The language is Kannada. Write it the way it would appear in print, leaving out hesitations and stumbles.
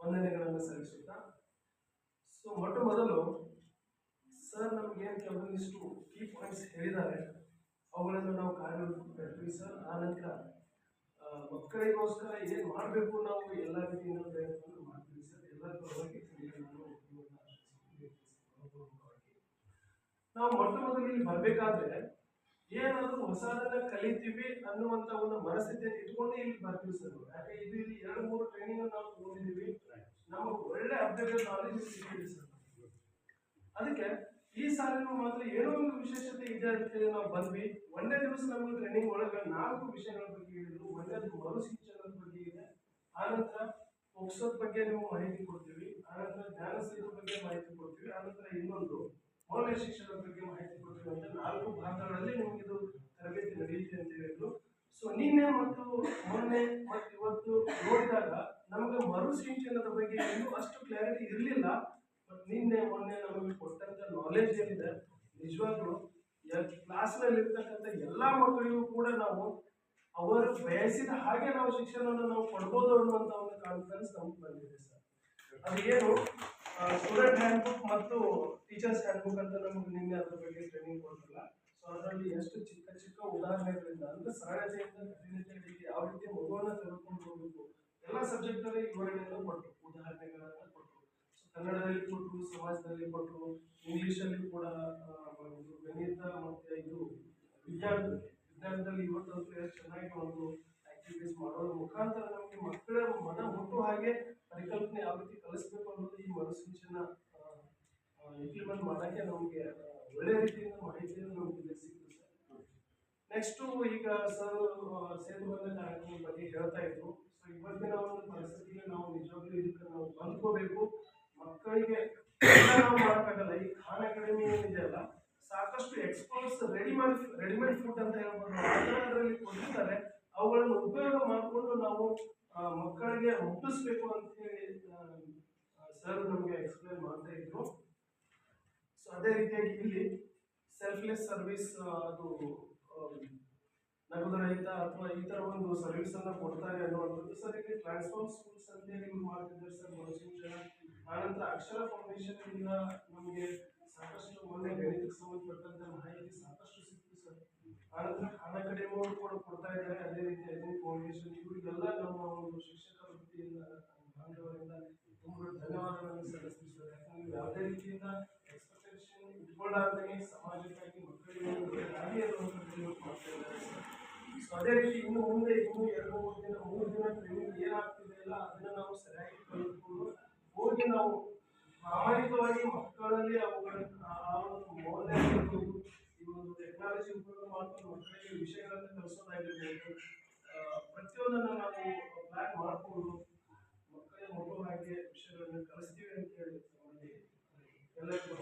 ವಂದನೆಗಳನ್ನು ಸಲ್ಲಿಸುತ್ತಾ, ಸೊ ಮೊಟ್ಟ ಮೊದಲು ಸರ್ ನಮಗೇನು ಕೆಲವೊಂದಿಷ್ಟು ಕೀ ಪಾಯಿಂಟ್ಸ್ ಹೇಳಿದ್ದಾರೆ, ಅವುಗಳನ್ನು ನಾವು ಕಾರ್ಯರೂಪಕ್ಕೆ ಸರ್. ಆನಂತರ ಮಕ್ಕಳಿಗೋಸ್ಕರ ಏನು ಮಾಡಬೇಕು ನಾವು ಎಲ್ಲ ರೀತಿಯಿಂದ ಪ್ರಯತ್ನ ಮಾಡ್ತೀವಿ ಸರ್. ಎಲ್ಲರ ಪರವಾಗಿ ನಾವು ಮೊಟ್ಟ ಮೊದಲು ಇಲ್ಲಿ ಬರಬೇಕಾದ್ರೆ ಏನಾದರೂ ಹೊಸದನ್ನ ಕಲಿತೀವಿ ಅನ್ನುವಂತ ಒಂದು ಮನಸ್ಥಿತಿಯನ್ನು ಇಟ್ಕೊಂಡು ಇಲ್ಲಿ ಬರ್ತೀವಿ ಸರ್. ಯಾಕೆ ಇದು ಇಲ್ಲಿ 2-3 ಟ್ರೈನಿಂಗ್ ನಾವು ತಗೊಂಡಿದ್ದೀವಿ, ನಮಗೆ ಒಳ್ಳೆ ಅಪ್ಡೇಟೆಡ್ ನಾಲೆಜ್ ಸಿಕ್ಕಿದೆ ಸರ್. ಅದಕ್ಕೆ ಈ ಸಾಲಿನೂ ಮಾತ್ರ ಏನೋ ಒಂದು ವಿಶೇಷತೆ ಇದೆ ಅಂತೇಳಿ ನಾವು ಬಂದ್ವಿ. ಒಂದೇ ದಿವಸ ನಮಗೆ ಟ್ರೈನಿಂಗ್ ಒಳಗೆ 4 ವಿಷಯಗಳ ಬಗ್ಗೆ ಹೇಳಿದ್ರು. ಒಂದೇದು ಮರುಸಿಂಚನದ ಬಗ್ಗೆ ಇದೆ, ಆನಂತರ ಪೋಕ್ಸೋದ ಬಗ್ಗೆ ನೀವು ಮಾಹಿತಿ ಕೊಡ್ತೀವಿ, ಆನಂತರ ಜ್ಞಾನ ಸೇತು ಬಗ್ಗೆ ಮಾಹಿತಿ ಕೊಡ್ತೀವಿ, ಆನಂತರ ಇನ್ನೊಂದು ಮೌಲ್ಯ ಶಿಕ್ಷಣದ ಬಗ್ಗೆ ಮಾಹಿತಿ ಕೊಡ್ತೀವಿ ಅಂತ 4 ಭಾಗಗಳಲ್ಲಿ ನಿಮ್ಗೆ ಇದು ತರಬೇತಿ ನಡೆಯುತ್ತೆ ಅಂತ ಹೇಳಿದ್ರು. ಸೊ ನಿನ್ನೆ ಮತ್ತು ಮೊನ್ನೆ ಮತ್ತು ಇವತ್ತು ನೋಡಿದಾಗ ನಮಗೆ ಮರುಸಿಂಚನದ ಬಗ್ಗೆ ಇನ್ನೂ ಅಷ್ಟು ಕ್ಲಾರಿಟಿ ಇರಲಿಲ್ಲ. ಬಟ್ ನಿನ್ನೆ ಮೊನ್ನೆ ನಮಗೆ ಕೊಟ್ಟಂತ ನಾಲೆಜ್ ಏನಿದೆ ನಿಜವಾಗ್ಲೂ ಕ್ಲಾಸ್ನಲ್ಲಿ ಇರ್ತಕ್ಕಂಥ ಎಲ್ಲಾ ಮಕ್ಕಳಿಗೂ ಕೂಡ ನಾವು ಅವರು ಬಯಸಿದ ಹಾಗೆ ನಾವು ಶಿಕ್ಷಣವನ್ನು ನಾವು ಕೊಡ್ಬೋದು ಅನ್ನುವಂತ ಒಂದು ಕಾನ್ಫಿಡೆನ್ಸ್ ನಮ್ಗೆ ಬಂದಿದೆ ಸರ್. ಅದು ಏನು ಸ್ಟೂಡೆಂಟ್ ಹ್ಯಾಂಡ್ ಬುಕ್ ಮತ್ತು ಟೀಚರ್ಸ್ ಹ್ಯಾಂಡ್ ಬುಕ್ ಅಂತ ನಮ್ಗೆ ನಿನ್ನೆ ಅದ್ರ ಬಗ್ಗೆ ಟ್ರೈನಿಂಗ್ ಕೊಡ್ತಿಲ್ಲ. ಸೊ ಅದರಲ್ಲಿ ಎಷ್ಟು ಚಿಕ್ಕ ಚಿಕ್ಕ ಉದಾಹರಣೆಗಳಿಂದ ಅಂದ್ರೆ ಸರಳತೆಯಿಂದ ಕಠಿಣತೆಗಳಿಗೆ ಯಾವ ರೀತಿ ಮಗುವನ್ನ ತೆಗೆದುಕೊಂಡು ಹೋಗಬೇಕು, ಎಲ್ಲ ಸಬ್ಜೆಕ್ಟ್ ಅಲ್ಲಿ ವಿವರಣೆಯನ್ನು ಕೊಟ್ಟರು, ಉದಾಹರಣೆಗಳನ್ನ ಕೊಟ್ಟರು. ಸೊ ಕನ್ನಡದಲ್ಲಿ ಕೊಟ್ಟರು, ಸಮಾಜದಲ್ಲಿ ಕೊಟ್ಟರು, ಇಂಗ್ಲಿಷ್ ಅಲ್ಲಿ ಕೂಡ ಗಣಿತ ಮತ್ತೆ ಇದು ವಿಜ್ಞಾನದಲ್ಲಿ ಇವತ್ತಂತೂ ಎಷ್ಟು ಚೆನ್ನಾಗಿ ಒಂದು ಆಕ್ಟಿವಿಟೀಸ್ ಮಾಡೋದ್ರ ಮುಖಾಂತರ ನಮಗೆ ಮಕ್ಕಳ ಮನ ಮುಟ್ಟು ಹಾಗೆ ಪರಿಕಲ್ಪನೆ ಯಾವ ರೀತಿ ಕಲಿಸ್ಬೇಕು ಅನ್ನೋದು ಈ ಮರುಸಿಂಚನ ಇಂಪ್ಲಿಮೆಂಟ್ ಮಾಡೋಕ್ಕೆ ನಮಗೆ ಒಳ್ಳೆ ರೀತಿಯಿಂದ ಮಾಹಿತಿಯನ್ನು ನಮಗೆ ಸಿಕ್ತು ಸರ್. ನೆಕ್ಸ್ಟು ಈಗ ಸರ್ ಸೇತುಬಂಧ ಕಾರ್ಯಕ್ರಮದ ಬಗ್ಗೆ ಹೇಳ್ತಾ ಇದ್ರು. ಸೊ ಇವತ್ತಿನ ಒಂದು ಪರಿಸ್ಥಿತಿಗೆ ನಾವು ನಿಜವಾಗ್ಲೂ ಇದಕ್ಕೆ ನಾವು ಹೊಂದ್ಕೋಬೇಕು. ಮಕ್ಕಳಿಗೆ ನಾವು ಮಾಡೋಕ್ಕಾಗಲ್ಲ. ಈ ಖಾನ್ ಅಕಾಡೆಮಿ ಏನಿದೆ ಅಲ್ಲ, ಸಾಕಷ್ಟು ಎಕ್ಸ್ಪೋರ್ಟ್ಸ್ ರೆಡಿಮೇಡ್ ಫುಡ್ ಅಂತ ಹೇಳ್ಬೋದು, ಅದರಲ್ಲಿ ಕೊಟ್ಟಿದ್ದಾರೆ. ಅವುಗಳನ್ನು ಉಪಯೋಗ ಮಾಡಿಕೊಂಡು ನಾವು ಮಕ್ಕಳಿಗೆ ಮುಟ್ಟಿಸ್ಬೇಕು ಅಂತ ಹೇಳಿ ಸರ್ ನಮಗೆ ಎಕ್ಸ್ಪ್ಲೈನ್ ಮಾಡ್ತಾ ಇದ್ರು. ಸೊ ಅದೇ ರೀತಿಯಾಗಿ ಇಲ್ಲಿ ಸೆಲ್ಫ್ಲೆಸ್ ಸರ್ವಿಸ್, ಅದು ನಗದು ರಹಿತ ಅಥವಾ ಈ ತರ ಒಂದು ಸರ್ವಿಸ್ ಅನ್ನ ಕೊಡ್ತಾರೆ ಅನ್ನುವಂಥದ್ದು ಸರ್. ಇಲ್ಲಿ ಟ್ರಾನ್ಸ್ಫಾರ್ಮ್ ಸ್ಕೂಲ್ಸ್ ಅಂತ ಹೇಳಿ ಮಾಡ್ತಿದ್ದಾರೆ ಸರ್ ಮರುಸಿಂಚನ. ಆನಂತರ ಅಕ್ಷರ ಫೌಂಡೇಶನ್ ಇಂದ ನಮಗೆ ಸಾಕಷ್ಟು ಮೊನ್ನೆ ಗಣಿತಕ್ಕೆ ಸಂಬಂಧಪಟ್ಟಂತ ಮಾಹಿತಿ ಸಾಕಷ್ಟು ಸಿಕ್ತು ಸರ್. ಆನಂತರ ಖಾನ್ ಅಕಾಡೆಮಿ ಕೂಡ ಕೊಡ್ತಾ ಇದ್ದಾರೆ. ಅದೇ ರೀತಿ ಅಜಯ್ ಫೌಂಡೇಶನ್, ಇವರಿಗೆಲ್ಲ ನಮ್ಮ ಒಂದು ಶಿಕ್ಷಕರ ವೃತ್ತಿಯಿಂದ ಬಾಂಧವರಿಂದ ತುಂಬ ಧನ್ಯವಾದಗಳನ್ನು ಸಲ್ಲಿಸ್ತೀವಿ ಸರ್. ಯಾಕಂದ್ರೆ ಯಾವುದೇ ರೀತಿಯಿಂದ ಎಕ್ಸ್ಪೆಕ್ಟೇಷನ್ ಇಟ್ಕೊಳ್ಳಾರ್ದೇ ಸಮಾಜಕ್ಕಾಗಿ ಮಕ್ಕಳಿಗೆ ದಾರಿ ಅನ್ನುವಂಥದ್ದು ಮಾಡ್ತಾ ಇದ್ದಾರೆ ಸರ್. ಸೊ ಅದೇ ರೀತಿ ಇನ್ನು ಮುಂದೆ 2-3 ದಿನ ಟ್ರೈನಿಂಗ್ ಏನಾಗ್ತಿದೆ ಇಲ್ಲ ಅದನ್ನ ನಾವು ಸರಿಯಾಗಿ ಕಲಿತ್ಕೊಂಡು ಹೋಗಿ ನಾವು ಪ್ರಾಮಾಣಿಕವಾಗಿ ಮಕ್ಕಳಲ್ಲಿ ಅವುಗಳನ್ನು ಆ ಒಂದು ಮೌಲ್ಯ ಈ ಒಂದು ಟೆಕ್ನಾಲಜಿ ಉಪಯೋಗ ಮಾಡ್ಕೊಂಡು ಮಕ್ಕಳಿಗೆ ವಿಷಯಗಳನ್ನು ಕಲಿಸೋದಾಗಿರ್ಬೋದು, ಪ್ರತಿಯೊಂದನ್ನು ನಾವು ಪ್ಲಾನ್ ಮಾಡಿಕೊಂಡು ಮಕ್ಕಳಿಗೆ ಮಗು ಹಾಗೆ ವಿಷಯಗಳನ್ನು ಕಲಿಸ್ತೀವಿ ಅಂತ ಹೇಳಿ ಎಲ್ಲರಿಗೂ